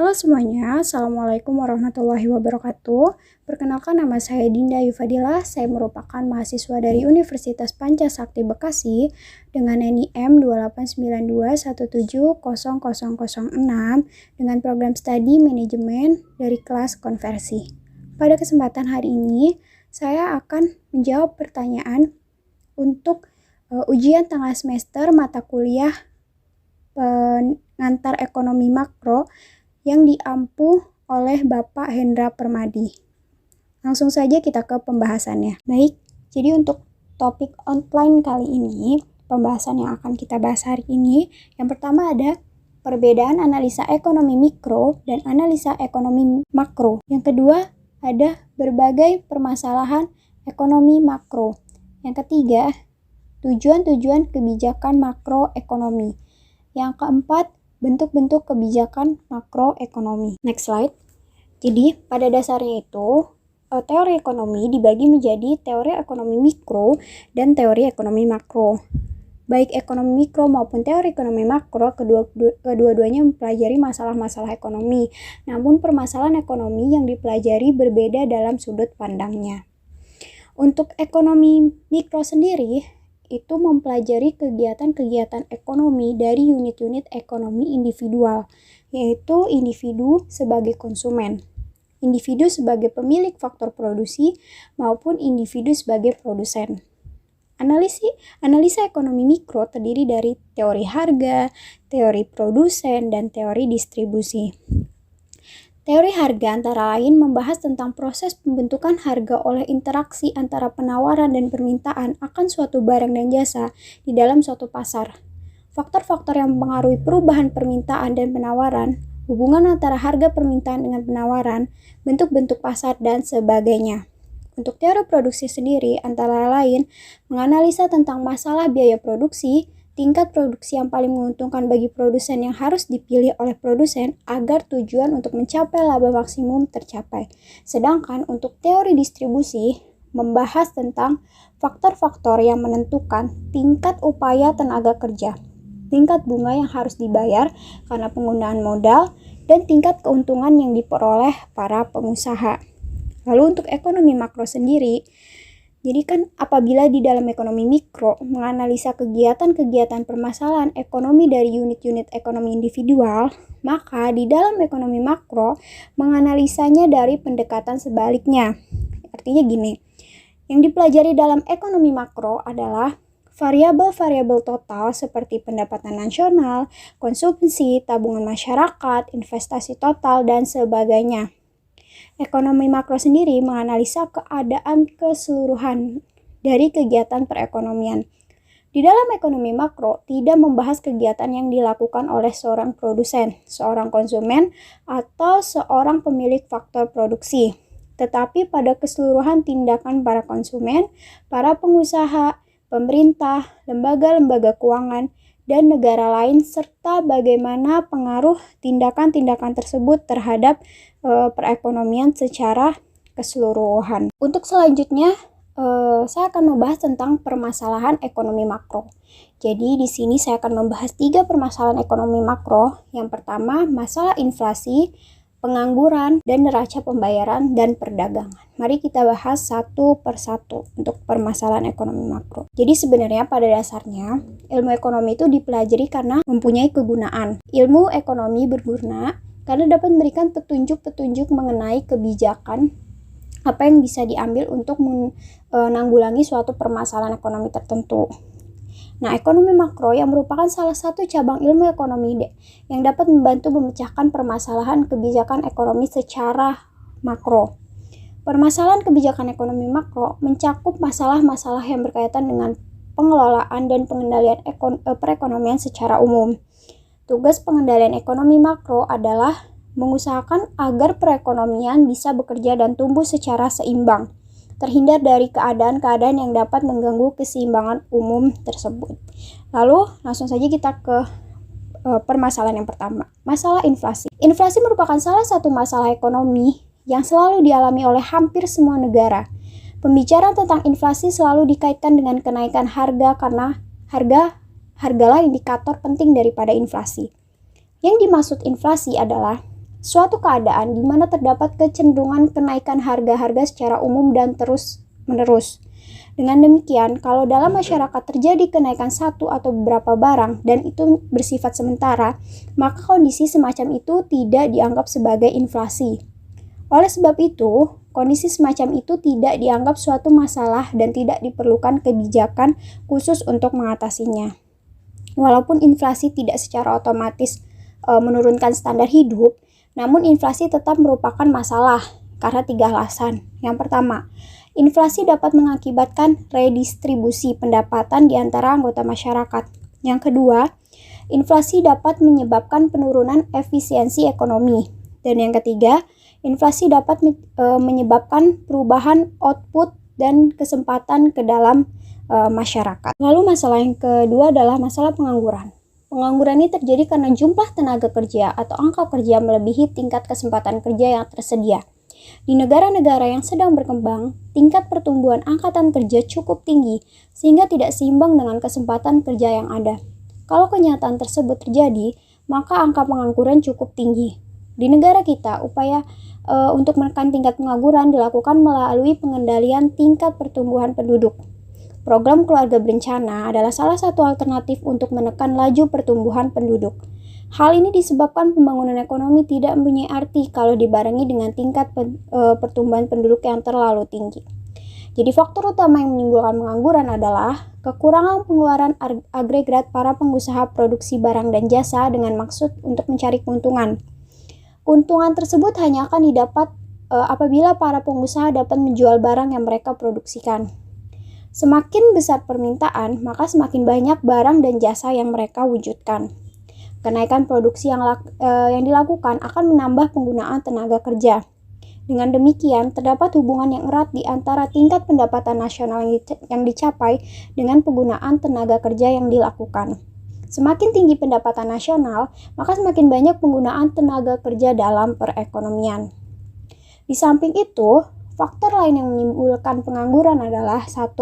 Halo semuanya, Assalamualaikum warahmatullahi wabarakatuh. Perkenalkan, nama saya Dinda Yufadilah. Saya merupakan mahasiswa dari Universitas Pancasakti Bekasi dengan NIM 2892170006 dengan program studi manajemen dari kelas konversi. Pada kesempatan hari ini, saya akan menjawab pertanyaan untuk ujian tengah semester mata kuliah pengantar ekonomi makro yang diampu oleh Bapak Hendra Permadi. Langsung saja kita ke pembahasannya. Baik, jadi untuk topik online kali ini, pembahasan yang akan kita bahas hari ini, yang pertama ada perbedaan analisa ekonomi mikro dan analisa ekonomi makro. Yang kedua ada berbagai permasalahan ekonomi makro. Yang ketiga, tujuan-tujuan kebijakan makroekonomi. Yang keempat, bentuk-bentuk kebijakan makroekonomi. Next slide. Jadi, pada dasarnya itu, teori ekonomi dibagi menjadi teori ekonomi mikro dan teori ekonomi makro. Baik ekonomi mikro maupun teori ekonomi makro, kedua-duanya mempelajari masalah-masalah ekonomi. Namun, permasalahan ekonomi yang dipelajari berbeda dalam sudut pandangnya. Untuk ekonomi mikro sendiri, itu mempelajari kegiatan-kegiatan ekonomi dari unit-unit ekonomi individual, yaitu individu sebagai konsumen, individu sebagai pemilik faktor produksi, maupun individu sebagai produsen. Analisa ekonomi mikro terdiri dari teori harga, teori produsen, dan teori distribusi. Teori harga antara lain membahas tentang proses pembentukan harga oleh interaksi antara penawaran dan permintaan akan suatu barang dan jasa di dalam suatu pasar. Faktor-faktor yang mempengaruhi perubahan permintaan dan penawaran, hubungan antara harga permintaan dengan penawaran, bentuk-bentuk pasar, dan sebagainya. Untuk teori produksi sendiri antara lain menganalisa tentang masalah biaya produksi, tingkat produksi yang paling menguntungkan bagi produsen yang harus dipilih oleh produsen agar tujuan untuk mencapai laba maksimum tercapai. Sedangkan untuk teori distribusi membahas tentang faktor-faktor yang menentukan tingkat upaya tenaga kerja, tingkat bunga yang harus dibayar karena penggunaan modal, dan tingkat keuntungan yang diperoleh para pengusaha. Lalu untuk ekonomi makro sendiri, jadi kan apabila di dalam ekonomi mikro menganalisa kegiatan-kegiatan permasalahan ekonomi dari unit-unit ekonomi individual, maka di dalam ekonomi makro menganalisanya dari pendekatan sebaliknya. Artinya gini, yang dipelajari dalam ekonomi makro adalah variabel-variabel total seperti pendapatan nasional, konsumsi, tabungan masyarakat, investasi total, dan sebagainya. Ekonomi makro sendiri menganalisa keadaan keseluruhan dari kegiatan perekonomian. Di dalam ekonomi makro tidak membahas kegiatan yang dilakukan oleh seorang produsen, seorang konsumen, atau seorang pemilik faktor produksi, tetapi pada keseluruhan tindakan para konsumen, para pengusaha, pemerintah, lembaga-lembaga keuangan, dan negara lain, serta bagaimana pengaruh tindakan-tindakan tersebut terhadap perekonomian secara keseluruhan. Untuk selanjutnya, saya akan membahas tentang permasalahan ekonomi makro. Jadi di sini saya akan membahas 3 permasalahan ekonomi makro. Yang pertama, masalah inflasi, pengangguran, dan neraca pembayaran dan perdagangan. Mari kita bahas satu persatu untuk permasalahan ekonomi makro. Jadi sebenarnya pada dasarnya ilmu ekonomi itu dipelajari karena mempunyai kegunaan. Ilmu ekonomi berguna karena dapat memberikan petunjuk-petunjuk mengenai kebijakan apa yang bisa diambil untuk menanggulangi suatu permasalahan ekonomi tertentu. Nah, ekonomi makro yang merupakan salah satu cabang ilmu ekonomi yang dapat membantu memecahkan permasalahan kebijakan ekonomi secara makro. Permasalahan kebijakan ekonomi makro mencakup masalah-masalah yang berkaitan dengan pengelolaan dan pengendalian perekonomian secara umum. Tugas pengendalian ekonomi makro adalah mengusahakan agar perekonomian bisa bekerja dan tumbuh secara seimbang, terhindar dari keadaan-keadaan yang dapat mengganggu keseimbangan umum tersebut. Lalu langsung saja kita ke permasalahan yang pertama, masalah inflasi. Inflasi merupakan salah satu masalah ekonomi yang selalu dialami oleh hampir semua negara. Pembicaraan tentang inflasi selalu dikaitkan dengan kenaikan harga karena hargalah indikator penting daripada inflasi. Yang dimaksud inflasi adalah Suatu keadaan di mana terdapat kecenderungan kenaikan harga-harga secara umum dan terus-menerus. Dengan demikian, kalau dalam masyarakat terjadi kenaikan satu atau beberapa barang dan itu bersifat sementara, maka kondisi semacam itu tidak dianggap sebagai inflasi. Oleh sebab itu, kondisi semacam itu tidak dianggap suatu masalah dan tidak diperlukan kebijakan khusus untuk mengatasinya. Walaupun inflasi tidak secara otomatis menurunkan standar hidup, namun inflasi tetap merupakan masalah karena 3 alasan. Yang pertama, inflasi dapat mengakibatkan redistribusi pendapatan di antara anggota masyarakat. Yang kedua, inflasi dapat menyebabkan penurunan efisiensi ekonomi. Dan yang ketiga, inflasi dapat menyebabkan perubahan output dan kesempatan ke dalam masyarakat. Lalu masalah yang kedua adalah masalah pengangguran. Pengangguran ini terjadi karena jumlah tenaga kerja atau angka kerja melebihi tingkat kesempatan kerja yang tersedia. Di negara-negara yang sedang berkembang, tingkat pertumbuhan angkatan kerja cukup tinggi sehingga tidak seimbang dengan kesempatan kerja yang ada. Kalau kenyataan tersebut terjadi, maka angka pengangguran cukup tinggi. Di negara kita, upaya untuk menekan tingkat pengangguran dilakukan melalui pengendalian tingkat pertumbuhan penduduk. Program keluarga berencana adalah salah satu alternatif untuk menekan laju pertumbuhan penduduk. Hal ini disebabkan pembangunan ekonomi tidak mempunyai arti kalau dibarengi dengan tingkat pertumbuhan penduduk yang terlalu tinggi. Jadi faktor utama yang menimbulkan pengangguran adalah kekurangan pengeluaran agregat para pengusaha produksi barang dan jasa dengan maksud untuk mencari keuntungan. Keuntungan tersebut hanya akan didapat apabila para pengusaha dapat menjual barang yang mereka produksikan. Semakin besar permintaan, maka semakin banyak barang dan jasa yang mereka wujudkan. Kenaikan produksi yang dilakukan akan menambah penggunaan tenaga kerja. Dengan demikian, terdapat hubungan yang erat di antara tingkat pendapatan nasional yang dicapai dengan penggunaan tenaga kerja yang dilakukan. Semakin tinggi pendapatan nasional, maka semakin banyak penggunaan tenaga kerja dalam perekonomian. Di samping itu, faktor lain yang menimbulkan pengangguran adalah 1.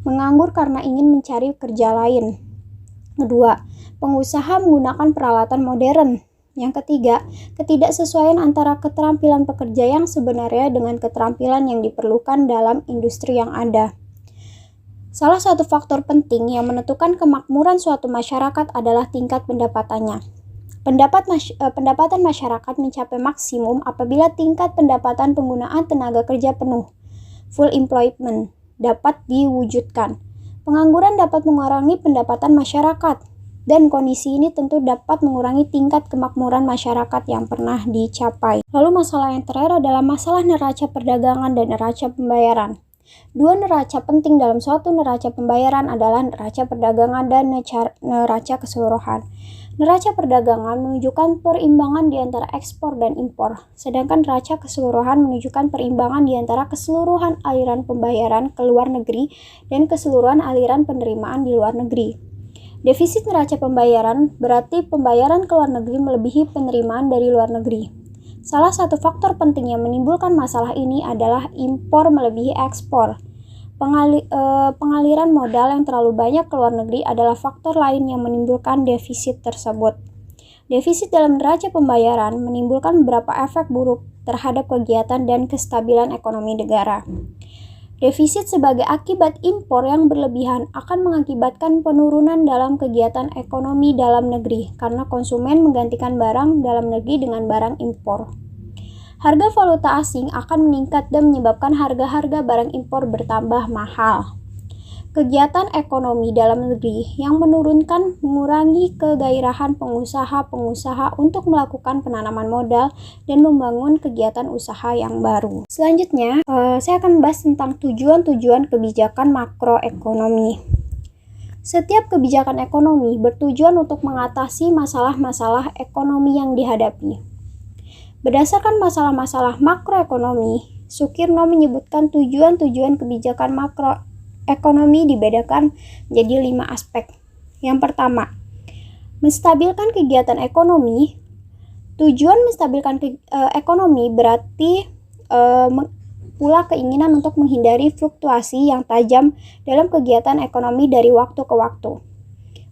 Menganggur karena ingin mencari kerja lain. 2. Pengusaha menggunakan peralatan modern. Yang ketiga, ketidaksesuaian antara keterampilan pekerja yang sebenarnya dengan keterampilan yang diperlukan dalam industri yang ada. Salah satu faktor penting yang menentukan kemakmuran suatu masyarakat adalah tingkat pendapatannya. Pendapatan masyarakat mencapai maksimum apabila tingkat pendapatan penggunaan tenaga kerja penuh, full employment, dapat diwujudkan. Pengangguran dapat mengurangi pendapatan masyarakat, dan kondisi ini tentu dapat mengurangi tingkat kemakmuran masyarakat yang pernah dicapai. Lalu masalah yang terakhir adalah masalah neraca perdagangan dan neraca pembayaran. Dua neraca penting dalam suatu neraca pembayaran adalah neraca perdagangan dan neraca keseluruhan. Neraca perdagangan menunjukkan perimbangan di antara ekspor dan impor, sedangkan neraca keseluruhan menunjukkan perimbangan di antara keseluruhan aliran pembayaran ke luar negeri dan keseluruhan aliran penerimaan di luar negeri. Defisit neraca pembayaran berarti pembayaran ke luar negeri melebihi penerimaan dari luar negeri. Salah satu faktor penting yang menimbulkan masalah ini adalah impor melebihi ekspor. Pengaliran modal yang terlalu banyak ke luar negeri adalah faktor lain yang menimbulkan defisit tersebut. Defisit dalam neraca pembayaran menimbulkan beberapa efek buruk terhadap kegiatan dan kestabilan ekonomi negara. Defisit sebagai akibat impor yang berlebihan akan mengakibatkan penurunan dalam kegiatan ekonomi dalam negeri karena konsumen menggantikan barang dalam negeri dengan barang impor. Harga valuta asing akan meningkat dan menyebabkan harga-harga barang impor bertambah mahal. Kegiatan ekonomi dalam negeri yang mengurangi kegairahan pengusaha-pengusaha untuk melakukan penanaman modal dan membangun kegiatan usaha yang baru. Selanjutnya, saya akan membahas tentang tujuan-tujuan kebijakan makroekonomi. Setiap kebijakan ekonomi bertujuan untuk mengatasi masalah-masalah ekonomi yang dihadapi. Berdasarkan masalah-masalah makroekonomi, Sukirno menyebutkan tujuan-tujuan kebijakan makroekonomi dibedakan menjadi 5 aspek. Yang pertama, menstabilkan kegiatan ekonomi. Tujuan menstabilkan ekonomi berarti pula keinginan untuk menghindari fluktuasi yang tajam dalam kegiatan ekonomi dari waktu ke waktu.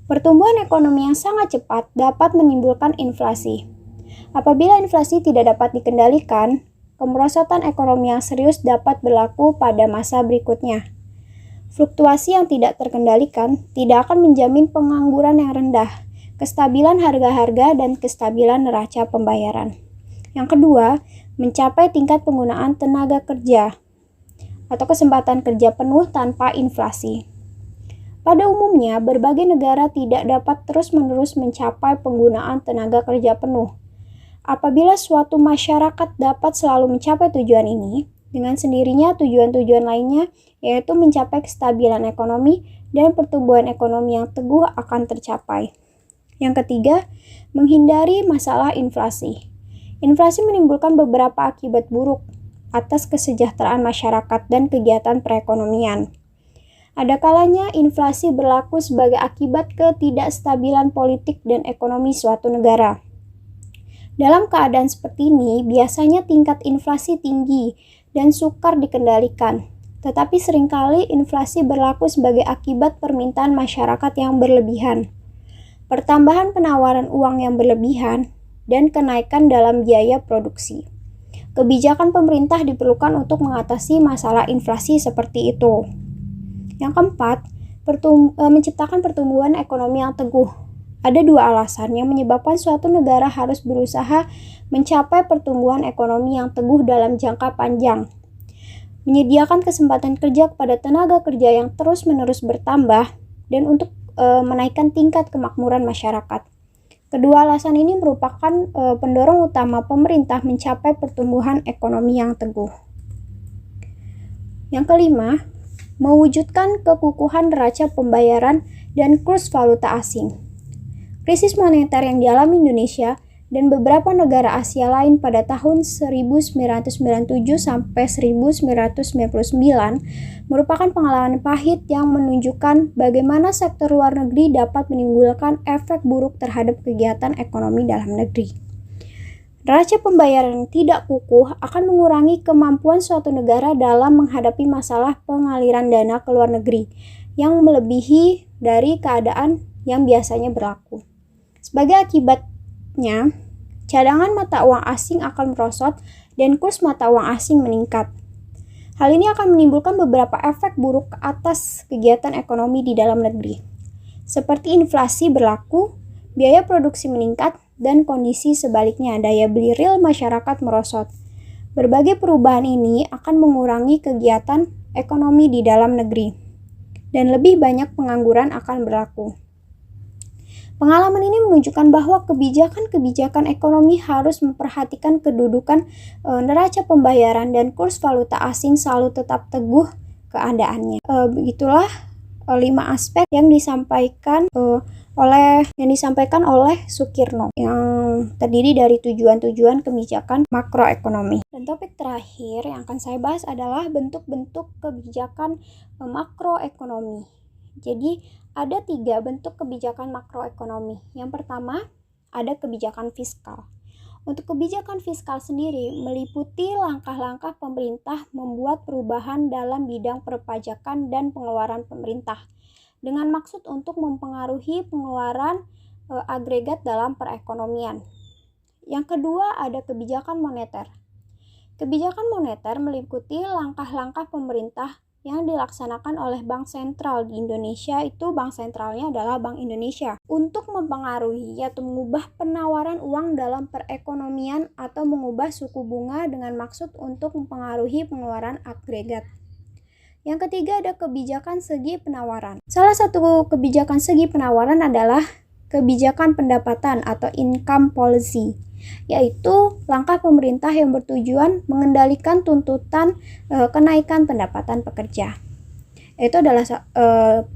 Pertumbuhan ekonomi yang sangat cepat dapat menimbulkan inflasi. Apabila inflasi tidak dapat dikendalikan, kemerosotan ekonomi yang serius dapat berlaku pada masa berikutnya. Fluktuasi yang tidak terkendalikan tidak akan menjamin pengangguran yang rendah, kestabilan harga-harga, dan kestabilan neraca pembayaran. Yang kedua, mencapai tingkat penggunaan tenaga kerja atau kesempatan kerja penuh tanpa inflasi. Pada umumnya, berbagai negara tidak dapat terus-menerus mencapai penggunaan tenaga kerja penuh. Apabila suatu masyarakat dapat selalu mencapai tujuan ini, dengan sendirinya tujuan-tujuan lainnya, yaitu mencapai kestabilan ekonomi dan pertumbuhan ekonomi yang teguh akan tercapai. Yang ketiga, menghindari masalah inflasi. Inflasi menimbulkan beberapa akibat buruk atas kesejahteraan masyarakat dan kegiatan perekonomian. Ada kalanya inflasi berlaku sebagai akibat ketidakstabilan politik dan ekonomi suatu negara. Dalam keadaan seperti ini, biasanya tingkat inflasi tinggi dan sukar dikendalikan. Tetapi seringkali inflasi berlaku sebagai akibat permintaan masyarakat yang berlebihan, pertambahan penawaran uang yang berlebihan, dan kenaikan dalam biaya produksi. Kebijakan pemerintah diperlukan untuk mengatasi masalah inflasi seperti itu. Yang keempat, menciptakan pertumbuhan ekonomi yang teguh. Ada dua alasan yang menyebabkan suatu negara harus berusaha mencapai pertumbuhan ekonomi yang teguh dalam jangka panjang. Menyediakan kesempatan kerja kepada tenaga kerja yang terus-menerus bertambah dan untuk menaikkan tingkat kemakmuran masyarakat. Kedua alasan ini merupakan pendorong utama pemerintah mencapai pertumbuhan ekonomi yang teguh. Yang kelima, mewujudkan kekukuhan neraca pembayaran dan kurs valuta asing. Krisis moneter yang dialami Indonesia dan beberapa negara Asia lain pada tahun 1997 sampai 1999 merupakan pengalaman pahit yang menunjukkan bagaimana sektor luar negeri dapat menimbulkan efek buruk terhadap kegiatan ekonomi dalam negeri. Neraca pembayaran yang tidak kukuh akan mengurangi kemampuan suatu negara dalam menghadapi masalah pengaliran dana ke luar negeri yang melebihi dari keadaan yang biasanya berlaku. Sebagai akibatnya, cadangan mata uang asing akan merosot dan kurs mata uang asing meningkat. Hal ini akan menimbulkan beberapa efek buruk atas kegiatan ekonomi di dalam negeri, seperti inflasi berlaku, biaya produksi meningkat, dan kondisi sebaliknya daya beli real masyarakat merosot. Berbagai perubahan ini akan mengurangi kegiatan ekonomi di dalam negeri, dan lebih banyak pengangguran akan berlaku. Pengalaman ini menunjukkan bahwa kebijakan-kebijakan ekonomi harus memperhatikan kedudukan neraca pembayaran dan kurs valuta asing selalu tetap teguh keadaannya. Begitulah 5 aspek yang disampaikan oleh Sukirno yang terdiri dari tujuan-tujuan kebijakan makroekonomi. Dan topik terakhir yang akan saya bahas adalah bentuk-bentuk kebijakan makroekonomi. Jadi ada 3 bentuk kebijakan makroekonomi. Yang pertama, ada kebijakan fiskal. Untuk kebijakan fiskal sendiri meliputi langkah-langkah pemerintah membuat perubahan dalam bidang perpajakan dan pengeluaran pemerintah dengan maksud untuk mempengaruhi pengeluaran agregat dalam perekonomian. Yang kedua, ada kebijakan moneter. Kebijakan moneter meliputi langkah-langkah pemerintah yang dilaksanakan oleh Bank Sentral di Indonesia, itu bank sentralnya adalah Bank Indonesia, untuk mempengaruhi atau mengubah penawaran uang dalam perekonomian atau mengubah suku bunga dengan maksud untuk mempengaruhi pengeluaran agregat. Yang ketiga, ada kebijakan segi penawaran. Salah satu kebijakan segi penawaran adalah kebijakan pendapatan atau income policy, yaitu langkah pemerintah yang bertujuan mengendalikan tuntutan kenaikan pendapatan pekerja. Itu adalah 3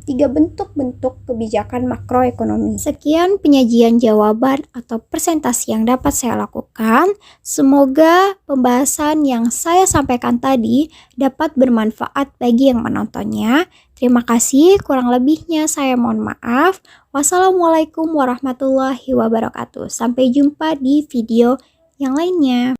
bentuk-bentuk kebijakan makroekonomi. Sekian penyajian jawaban atau presentasi yang dapat saya lakukan. Semoga pembahasan yang saya sampaikan tadi dapat bermanfaat bagi yang menontonnya. Terima kasih, kurang lebihnya saya mohon maaf. Wassalamualaikum warahmatullahi wabarakatuh. Sampai jumpa di video yang lainnya.